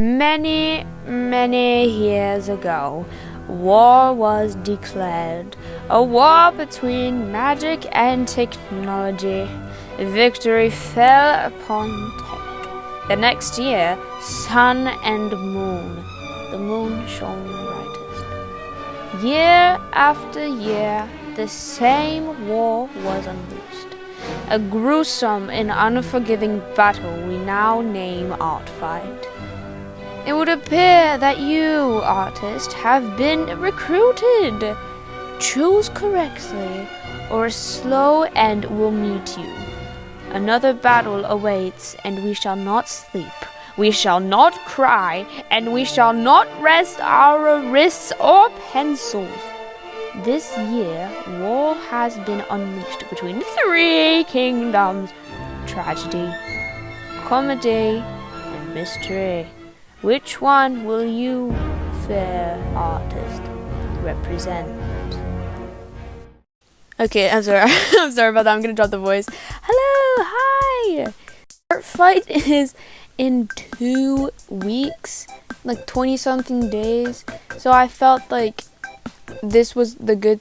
Many, many years ago, war was declared. A war between magic and technology. Victory fell upon tech. The next year, sun and moon. The moon shone brightest. Year after year, the same war was unleashed. A gruesome and unforgiving battle we now name ArtFight. It would appear that you, artist, have been recruited. Choose correctly, or a slow end will meet you. Another battle awaits, and we shall not sleep. We shall not cry, and we shall not rest our wrists or pencils. This year, war has been unleashed between three kingdoms: tragedy, comedy, and mystery. Which one will you, fair artist, represent? Okay, I'm sorry. I'm sorry about that. I'm gonna drop the voice. Hello, hi. ArtFight is in 2 weeks, like 20-something days. So I felt like this was the good.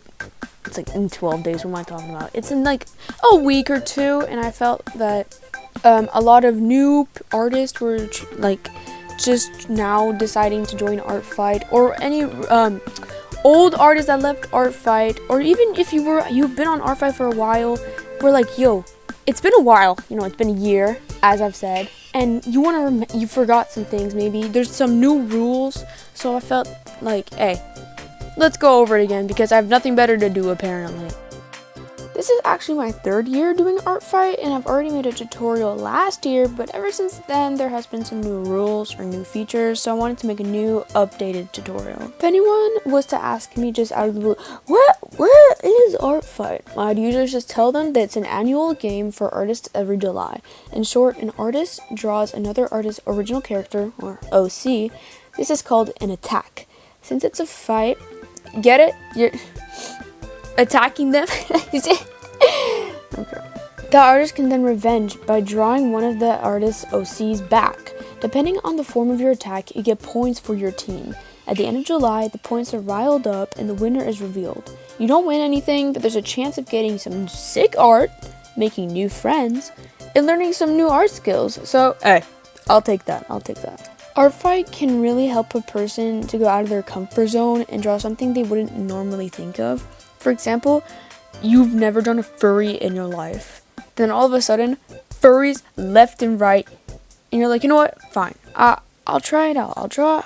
It's like in 12 days. What am I talking about? It's in like a week or two, and I felt that a lot of new artists were like just now deciding to join ArtFight, or any old artists that left ArtFight, or even if you've been on ArtFight for a while, we're like, yo, it's been a while, it's been a year, as I've said, and you forgot some things. Maybe there's some new rules, so I felt like, hey, let's go over it again because I have nothing better to do apparently. This is actually my 3rd year doing ArtFight, and I've already made a tutorial last year, but ever since then there has been some new rules or new features, so I wanted to make a new updated tutorial. If anyone was to ask me just out of the blue, what is ArtFight? I'd usually just tell them that it's an annual game for artists every July. In short, an artist draws another artist's original character, or OC. This is called an attack. Since it's a fight, get it? You're attacking them. Okay. The artist can then revenge by drawing one of the artist's OCs back. Depending on the form of your attack, you get points for your team. At the end of July, the points are riled up and the winner is revealed. You don't win anything, but there's a chance of getting some sick art, making new friends, and learning some new art skills. So, hey, I'll take that. ArtFight can really help a person to go out of their comfort zone and draw something they wouldn't normally think of. For example, you've never drawn a furry in your life. Then all of a sudden, furries left and right, and you're like, you know what? Fine. I'll try it out. I'll draw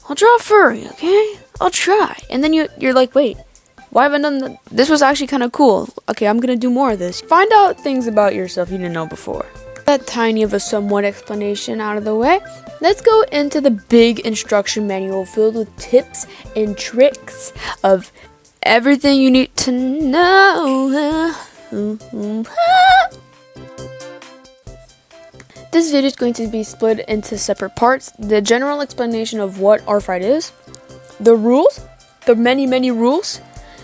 a furry, okay? I'll try. And then you're like, wait, why haven't I done that? This was actually kind of cool. Okay, I'm gonna do more of this. Find out things about yourself you didn't know before. That tiny of a somewhat explanation out of the way, let's go into the big instruction manual filled with tips and tricks of everything you need to know. This video is going to be split into separate parts. The general explanation of what ArtFight is, the rules, the many rules,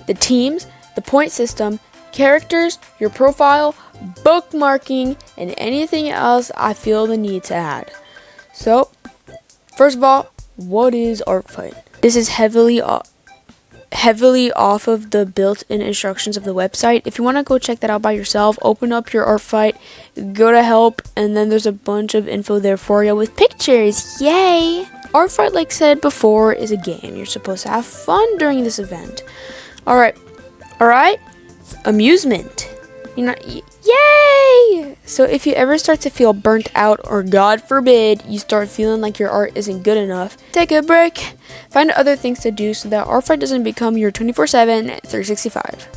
the teams, the point system, characters, your profile, bookmarking, and anything else I feel the need to add. So, first of all, what is ArtFight? This is heavily off of the built-in instructions of the website. If you want to go check that out by yourself, open up your ArtFight, go to help, and then there's a bunch of info there for you with pictures. Yay! ArtFight, like said before, is a game. You're supposed to have fun during this event. Alright, amusement. Yay! So if you ever start to feel burnt out, or God forbid, you start feeling like your art isn't good enough, take a break. Find other things to do so that ArtFight doesn't become your 24/7, 365.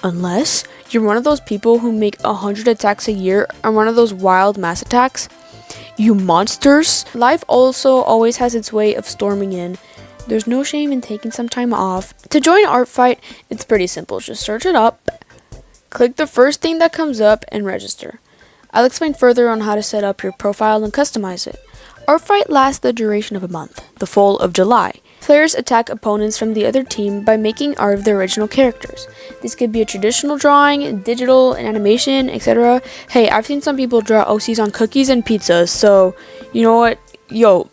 Unless you're one of those people who make 100 attacks a year or one of those wild mass attacks. You monsters! Life also always has its way of storming in. There's no shame in taking some time off. To join ArtFight, it's pretty simple. Just search it up, click the first thing that comes up, and register. I'll explain further on how to set up your profile and customize it. ArtFight lasts the duration of a month, the full of July. Players attack opponents from the other team by making art of their original characters. This could be a traditional drawing, digital, an animation, etc. Hey, I've seen some people draw OCs on cookies and pizzas, so you know what? Yo,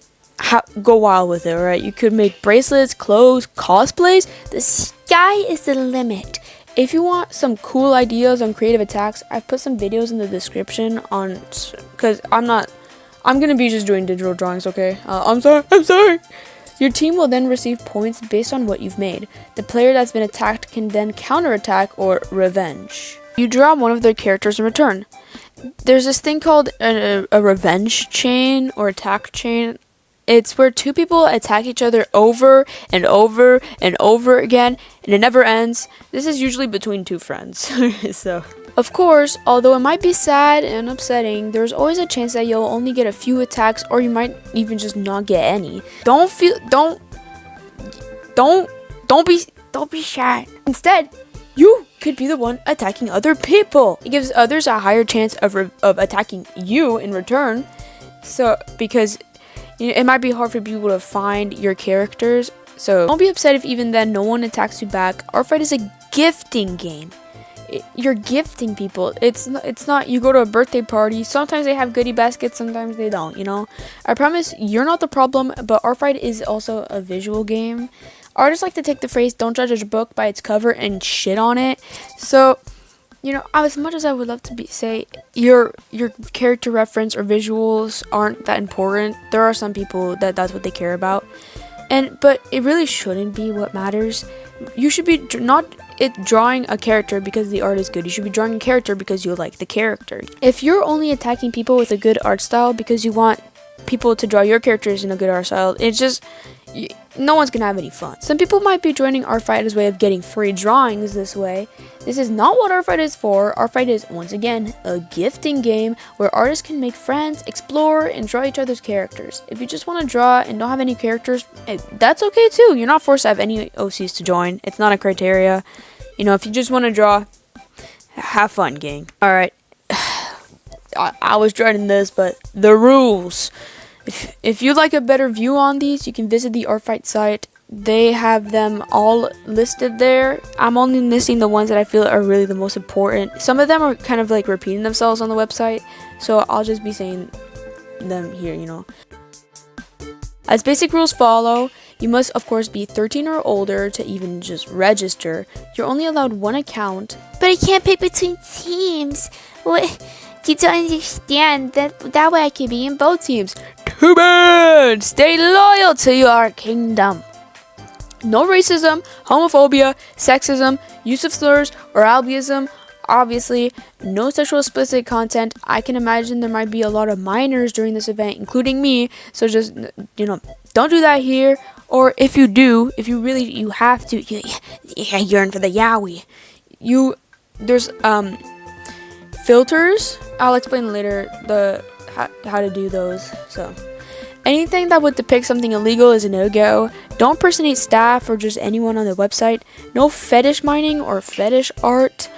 go wild with it, right? You could make bracelets, clothes, cosplays. The sky is the limit. If you want some cool ideas on creative attacks, I've put some videos in the description on, because I'm gonna be just doing digital drawings, okay? I'm sorry. Your team will then receive points based on what you've made. The player that's been attacked can then counterattack or revenge. You draw one of their characters in return. There's this thing called a revenge chain or attack chain. It's where two people attack each other over and over and over again, and it never ends. This is usually between two friends. So, of course, although it might be sad and upsetting, there's always a chance that you'll only get a few attacks, or you might even just not get any. Don't be sad. Instead, you could be the one attacking other people. It gives others a higher chance of attacking you in return. So, because it might be hard for people to find your characters, so don't be upset if even then no one attacks you back. ArtFight is a gifting game. You're gifting people. It's not you go to a birthday party. Sometimes they have goodie baskets, sometimes they don't, I promise you're not the problem, but ArtFight is also a visual game. Artists like to take the phrase "don't judge a book by its cover" and shit on it. So, as much as I would love to say your character reference or visuals aren't that important, there are some people that's what they care about, but it really shouldn't be what matters. You should be not drawing a character because the art is good. You should be drawing a character because you like the character. If you're only attacking people with a good art style because you want people to draw your characters in a good art style, it's just no one's gonna have any fun. Some people might be joining ArtFight as a way of getting free drawings this way. This is not what ArtFight is for. ArtFight is, once again, a gifting game where artists can make friends, explore, and draw each other's characters. If you just want to draw and don't have any characters, that's okay too. You're not forced to have any OCs to join. It's not a criteria. If you just want to draw, have fun, gang. Alright. I was dreading this, but the rules. If you'd like a better view on these, you can visit the ArtFight site. They have them all listed there. I'm only listing the ones that I feel are really the most important. Some of them are kind of like repeating themselves on the website, so I'll just be saying them here, As basic rules follow, you must of course be 13 or older to even just register. You're only allowed one account. But I can't pick between teams. What? You don't understand. That way I can be in both teams. Too bad! Stay loyal to your kingdom. No racism, homophobia, sexism, use of slurs, or albinism. Obviously, no sexual explicit content. I can imagine there might be a lot of minors during this event, including me. So just, don't do that here. Or if you do, you have to, yearn for the yaoi. There's filters. I'll explain later how to do those. So anything that would depict something illegal is a no-go. Don't impersonate staff or just anyone on the website. No fetish mining or fetish art.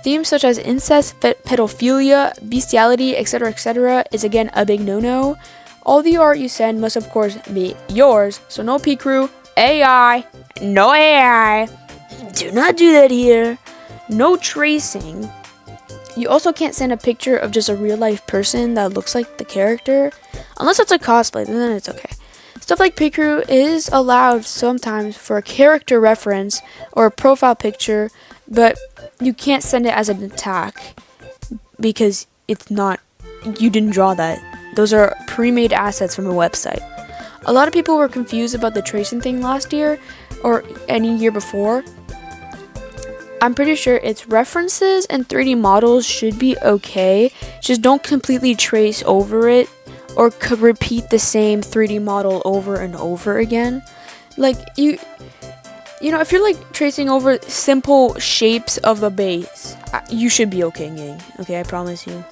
Themes such as incest, pedophilia, bestiality, etc., is again a big no-no. All the art you send must of course be yours, so no P-Crew, AI, no AI. Do not do that here. No tracing. You also can't send a picture of just a real-life person that looks like the character. Unless it's a cosplay, then it's okay. Stuff like P-Crew is allowed sometimes for a character reference or a profile picture, but you can't send it as an attack because you didn't draw that. Those are pre-made assets from a website. A lot of people were confused about the tracing thing last year or any year before. I'm pretty sure it's references and 3D models should be okay. Just don't completely trace over it or repeat the same 3D model over and over again. Like if you're like tracing over simple shapes of a base, you should be okay, gang. Okay, I promise you.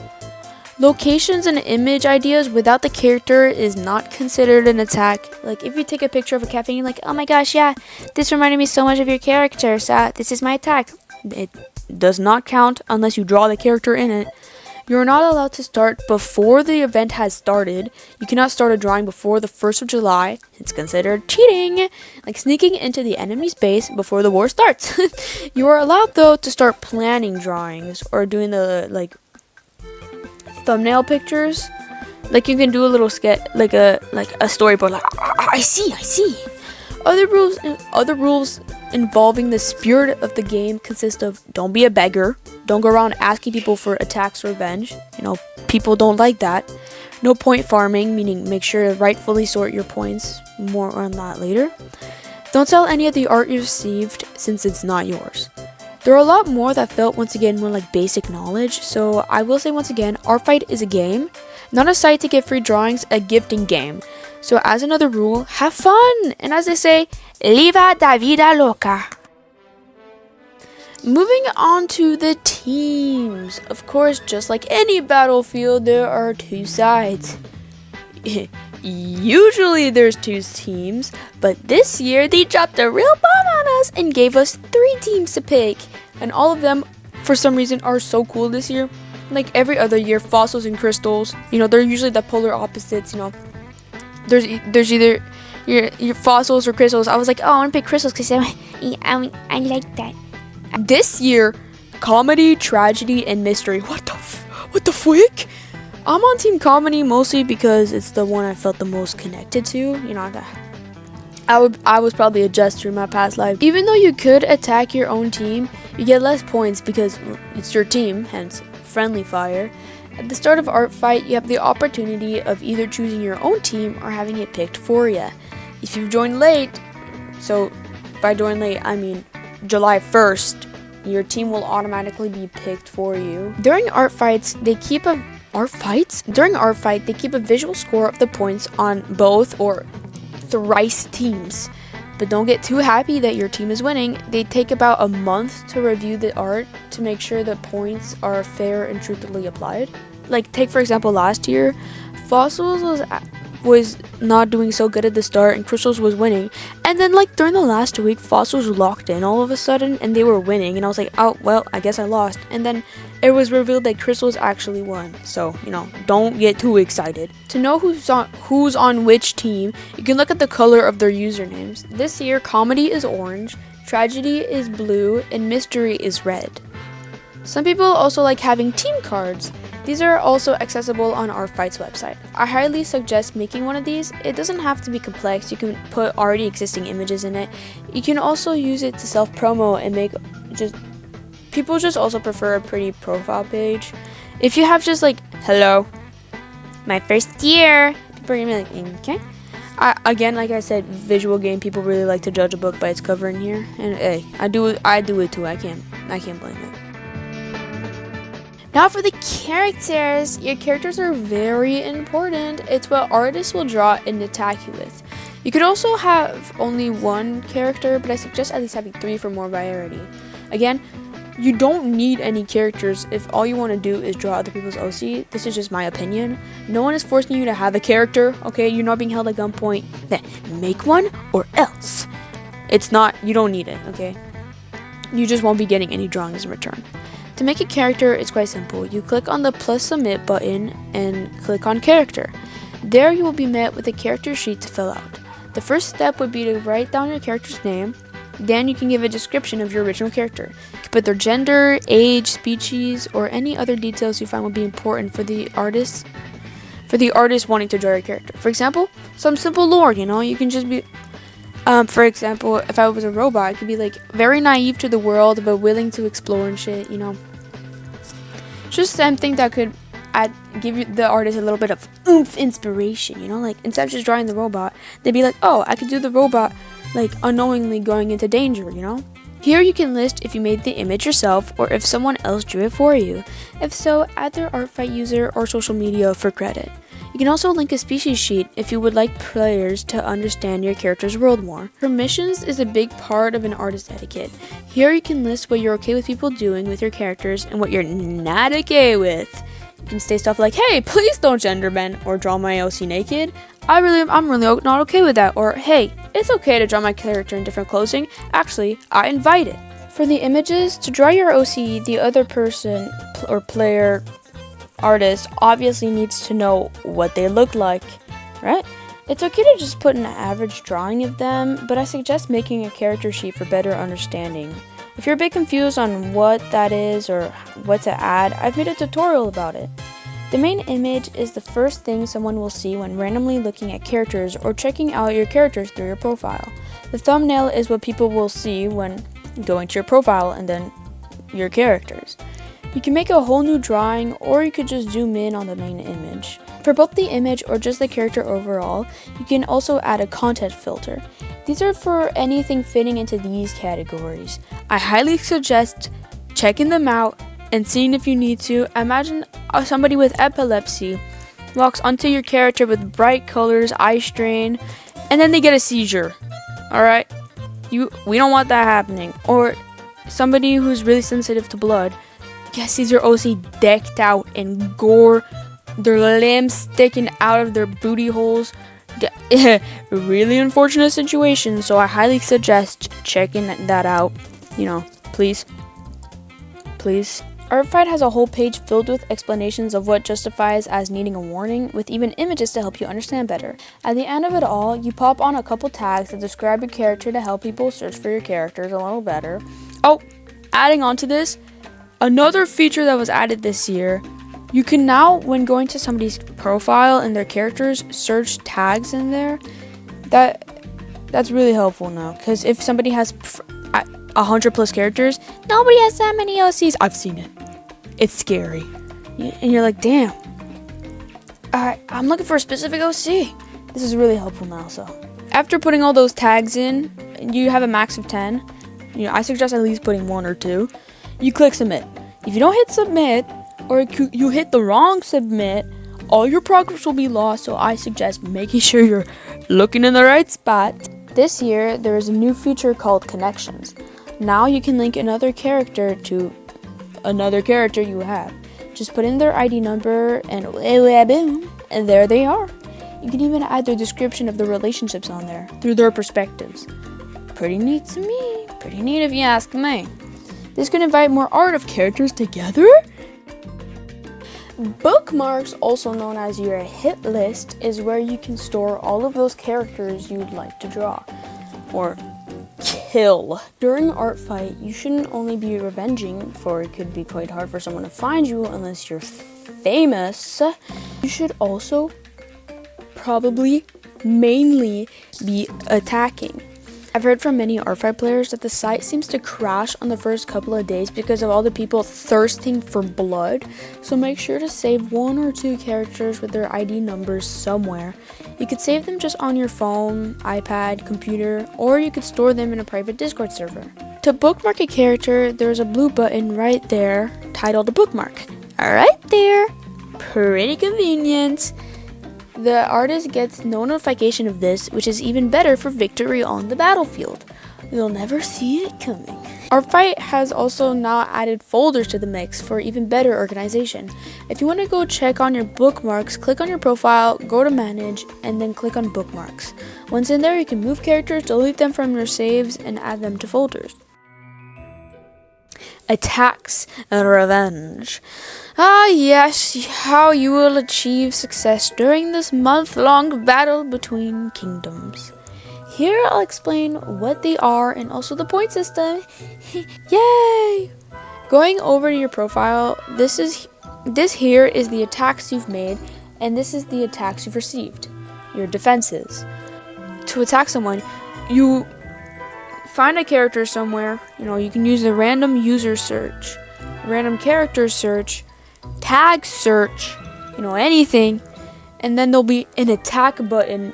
Locations and image ideas without the character is not considered an attack. Like if you take a picture of a cafe and you're like, oh my gosh, yeah, this reminded me so much of your character, so this is my attack. It does not count unless you draw the character in it. You're not allowed to start before the event has started. You cannot start a drawing before the 1st of July. It's considered cheating. Like sneaking into the enemy's base before the war starts. You are allowed though to start planning drawings or doing the thumbnail pictures. Like you can do a little sketch, like a storyboard. Like I see. Other rules involving the spirit of the game consist of don't be a beggar, don't go around asking people for attacks or revenge. People don't like that. No point farming, meaning make sure to rightfully sort your points. More on that later. Don't sell any of the art you received since it's not yours. There are a lot more that felt once again more like basic knowledge, so I will say once again, ArtFight is a game, not a site to get free drawings, a gifting game. So as another rule, have fun, and as they say, viva da vida loca. Moving on to the teams. Of course, just like any battlefield, there are two sides. Usually there's two teams, but this year they dropped a real bomb on us and gave us 3 teams to pick. And all of them, for some reason, are so cool this year. Like every other year, fossils and crystals, they're usually the polar opposites, There's either your fossils or crystals. I was like, oh, I want to pick crystals because I like that. This year, comedy, tragedy, and mystery. What the frick? I'm on team comedy mostly because it's the one I felt the most connected to. I was probably a jester in my past life. Even though you could attack your own team, you get less points because it's your team, hence friendly fire. At the start of ArtFight, you have the opportunity of either choosing your own team or having it picked for you. If you join late, so by join late I mean July 1st, your team will automatically be picked for you. During ArtFight, they keep a visual score of the points on both or thrice teams. But don't get too happy that your team is winning. They take about a month to review the art to make sure the points are fair and truthfully applied. Like take for example last year, Fossils was not doing so good at the start and Crystals was winning. And then like during the last week, Fossils locked in all of a sudden and they were winning. And I was like, oh, well, I guess I lost. And then it was revealed that Crystals actually won. So, don't get too excited. To know who's on which team, you can look at the color of their usernames. This year, comedy is orange, tragedy is blue, and mystery is red. Some people also like having team cards. These are also accessible on ArtFight's website. I highly suggest making one of these. It doesn't have to be complex. You can put already existing images in it. You can also use it to self-promo and make people just also prefer a pretty profile page. If you have just like, hello, my first year, people are gonna be like, okay. Again, like I said, visual game, people really like to judge a book by its cover in here. And hey, I do it too. I can't blame it. Now for the characters. Your characters are very important. It's what artists will draw and attack you with. You could also have only one character, but I suggest at least having 3 for more variety. Again, you don't need any characters if all you want to do is draw other people's OC. This is just my opinion. No one is forcing you to have a character, okay? You're not being held at gunpoint. Then make one or else. You don't need it, okay? You just won't be getting any drawings in return. To make a character, it's quite simple. You click on the plus submit button and click on character. There you will be met with a character sheet to fill out. The first step would be to write down your character's name. Then you can give a description of your original character. You can put their gender, age, species, or any other details you find would be important for the artist wanting to draw your character. For example, some simple lore, you can just be for example, if I was a robot, it could be like very naive to the world but willing to explore and shit, Just something that could give you the artist a little bit of oomph inspiration, like instead of just drawing the robot, they'd be like, oh, I could do the robot like unknowingly going into danger, Here you can list if you made the image yourself or if someone else drew it for you. If so, add their ArtFight user or social media for credit. You can also link a species sheet if you would like players to understand your character's world more. Permissions is a big part of an artist etiquette. Here you can list what you're okay with people doing with your characters and what you're not okay with. You can say stuff like, hey, please don't gender bend or draw my OC naked. I'm really not okay with that. Or, hey, it's okay to draw my character in different clothing. Actually, I invite it. For the images, to draw your OC, the other person or player artist obviously needs to know what they look like, right? It's okay to just put an average drawing of them, but I suggest making a character sheet for better understanding. If you're a bit confused on what that is or what to add, I've made a tutorial about it. The main image is the first thing someone will see when randomly looking at characters or checking out your characters through your profile. The thumbnail is what people will see when going to your profile and then your characters. You can make a whole new drawing, or you could just zoom in on the main image. For both the image or just the character overall, you can also add a content filter. These are for anything fitting into these categories. I highly suggest checking them out and seeing if you need to. Imagine somebody with epilepsy walks onto your character with bright colors, eye strain, and then they get a seizure. Alright? We don't want that happening. Or somebody who's really sensitive to blood sees their OC decked out in gore, their limbs sticking out of their booty holes. Really unfortunate situation, so I highly suggest checking that out. Please. ArtFight has a whole page filled with explanations of what justifies as needing a warning, with even images to help you understand better. At the end of it all, you pop on a couple tags that describe your character to help people search for your characters a little better. Oh, adding on to this, another feature that was added this year, you can now, when going to somebody's profile and their characters, search tags in there. That's really helpful now, because if somebody has 100 plus characters, nobody has that many OCs. I've seen it. It's scary. And you're like, damn. Alright, I'm looking for a specific OC. This is really helpful now, so. After putting all those tags in, you have a max of 10. I suggest at least putting 1 or 2. You click submit. If you don't hit submit, or you hit the wrong submit, all your progress will be lost, so I suggest making sure you're looking in the right spot. This year, there is a new feature called connections. Now you can link another character to another character you have. Just put in their ID number and boom, and there they are. You can even add their description of the relationships on there through their perspectives. Pretty neat to me. Pretty neat if you ask me. This could invite more art of characters together. Bookmarks, also known as your hit list, is where you can store all of those characters you'd like to draw or kill. During ArtFight, you shouldn't only be revenging, for it could be quite hard for someone to find you unless you're famous. You should also probably mainly be attacking. I've heard from many ArtFight players that the site seems to crash on the first couple of days because of all the people thirsting for blood, so make sure to save 1 or 2 characters with their ID numbers somewhere. You could save them just on your phone, iPad, computer, or you could store them in a private Discord server. To bookmark a character, there's a blue button right there titled a bookmark. Right there. Pretty convenient. The artist gets no notification of this, which is even better for victory on the battlefield. You'll never see it coming. ArtFight has also now added folders to the mix for even better organization. If you want to go check on your bookmarks, click on your profile, go to manage, and then click on bookmarks. Once in there, you can move characters, delete them from your saves, and add them to folders. Attacks and revenge. Ah yes, how you will achieve success during this month-long battle between kingdoms. Here I'll explain what they are and also the point system. Yay! Going over to your profile, this here is the attacks you've made, and this is the attacks you've received, your defenses. To attack someone, you find a character somewhere. You can use the random user search, random character search, tag search, anything, and then there'll be an attack button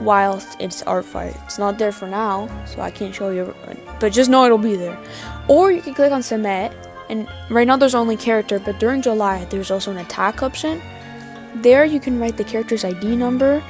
whilst it's ArtFight. It's not there for now, so I can't show you, but just know it'll be there. Or you can click on submit, and right now there's only character, but during July there's also an attack option. There you can write the character's ID number,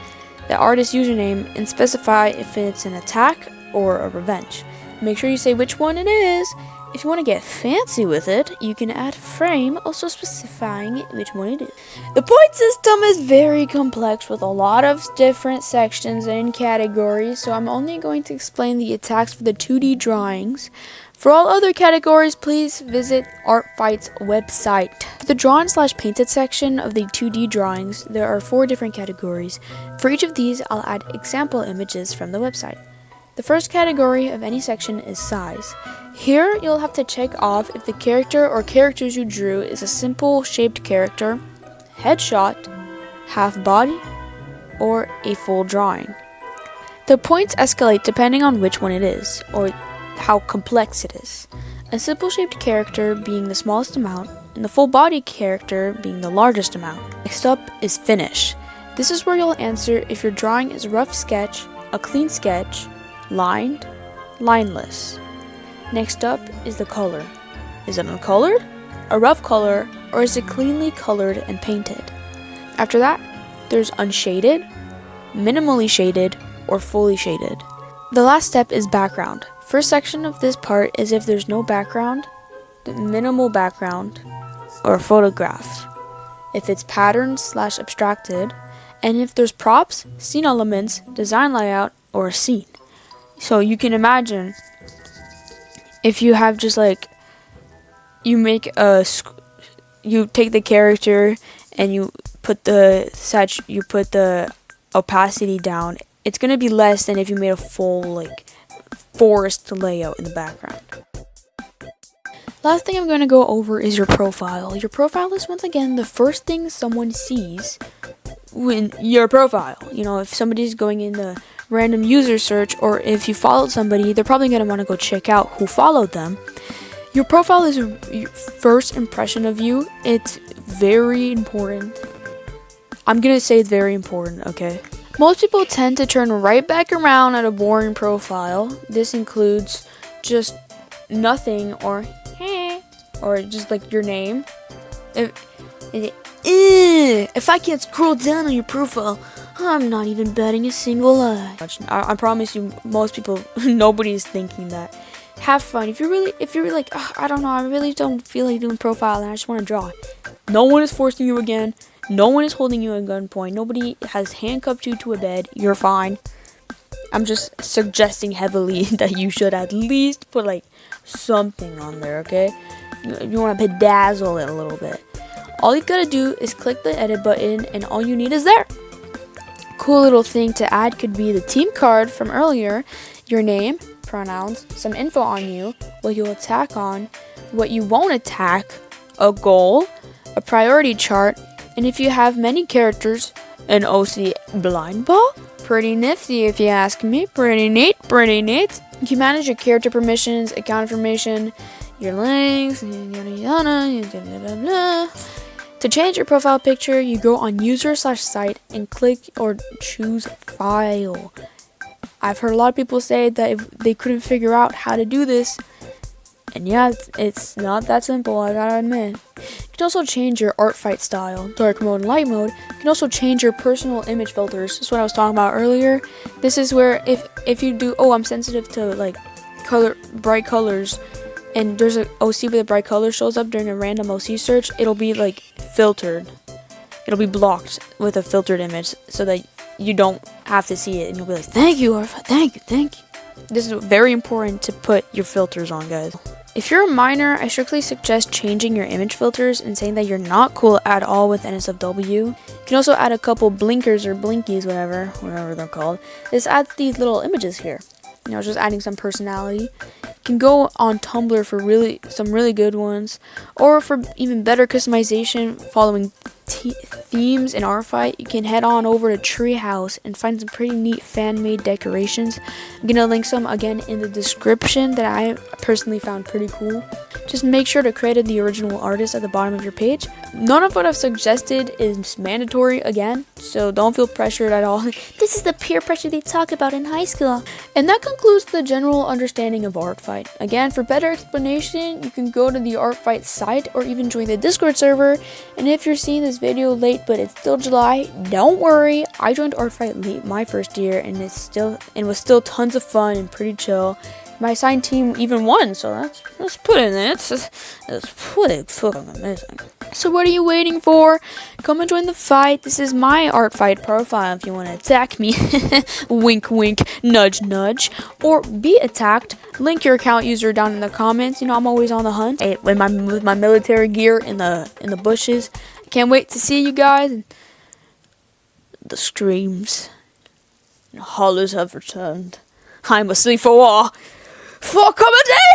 the artist username, and specify if it's an attack or a revenge. Make sure you say which one it is. If you want to get fancy with it, you can add frame, also specifying which one it is. The point system is very complex with a lot of different sections and categories, so I'm only going to explain the attacks for the 2D drawings. For all other categories, please visit ArtFight's website. For the drawn/painted section of the 2D drawings, there are 4 different categories. For each of these, I'll add example images from the website. The first category of any section is size. Here, you'll have to check off if the character or characters you drew is a simple shaped character, headshot, half body, or a full drawing. The points escalate depending on which one it is, or how complex it is. A simple shaped character being the smallest amount, and the full body character being the largest amount. Next up is finish. This is where you'll answer if your drawing is a rough sketch, a clean sketch, lined, lineless. Next up is the color. Is it uncolored, a rough color, or is it cleanly colored and painted? After that, there's unshaded, minimally shaded, or fully shaded. The last step is background. First section of this part is if there's no background, minimal background, or a photograph. If it's patterned / abstracted, and if there's props, scene elements, design layout, or a scene. So you can imagine if you have just like, you take the character and you put the opacity down, it's gonna be less than if you made a full like forest layout in the background. Last thing I'm going to go over is your profile. Your profile is once again the first thing someone sees when your profile. You know, if somebody's going in the random user search, or if you followed somebody, they're probably going to want to go check out who followed them. Your profile is your first impression of you. It's very important. I'm going to say it's very important, okay? Most people tend to turn right back around at a boring profile. This includes just nothing or just like your name. If I can't scroll down on your profile, I'm not even batting a single eye. I promise you, most people, nobody's thinking that. Have fun. If you're like, I don't know, I really don't feel like doing profile and I just want to draw. No one is forcing you again. No one is holding you at gunpoint. Nobody has handcuffed you to a bed. You're fine. I'm just suggesting heavily that you should at least put like something on there, okay? You want to bedazzle it a little bit. All you've got to do is click the edit button and all you need is there. Cool little thing to add could be the team card from earlier, your name, pronouns, some info on you, what you'll attack on, what you won't attack, a goal, a priority chart, and if you have many characters, an OC blind ball. Pretty nifty if you ask me. Pretty neat, pretty neat. You can manage your character permissions, account information, your links, yada yada, yada yada. To change your profile picture, you go on user/site and click or choose file. I've heard a lot of people say that if they couldn't figure out how to do this, and yeah, it's not that simple, I gotta admit. You can also change your ArtFight style, dark mode and light mode. You can also change your personal image filters. This is what I was talking about earlier. This is where if you do, I'm sensitive to like bright colors, and there's an OC with a bright color shows up during a random OC search, it'll be like filtered. It'll be blocked with a filtered image so that you don't have to see it, and you'll be like, thank you, ArtFight, thank you. This is very important to put your filters on, guys. If you're a minor, I strictly suggest changing your image filters and saying that you're not cool at all with NSFW. You can also add a couple blinkers or blinkies, whatever they're called. This adds these little images here. You know, just adding some personality. You can go on Tumblr for some really good ones, or for even better customization following themes in ArtFight, you can head on over to Treehouse and find some pretty neat fan-made decorations. I'm gonna link some again in the description that I personally found pretty cool. Just make sure to credit the original artist at the bottom of your page. None of what I've suggested is mandatory again, so don't feel pressured at all. This is the peer pressure they talk about in high school. And that concludes the general understanding of ArtFight. Again, for better explanation, you can go to the ArtFight site or even join the Discord server. And if you're seeing this video late but it's still July, don't worry. I joined ArtFight late my first year, and it was still tons of fun and pretty chill. My assigned team even won, so let's put it in there. It's pretty fucking amazing. So what are you waiting for? Come and join the fight. This is my ArtFight profile if you want to attack me. Wink, wink, nudge, nudge. Or be attacked. Link your account user down in the comments. You know, I'm always on the hunt. With my military gear in the bushes. I can't wait to see you guys. The screams and hollers have returned. I'm asleep for war. For comedy!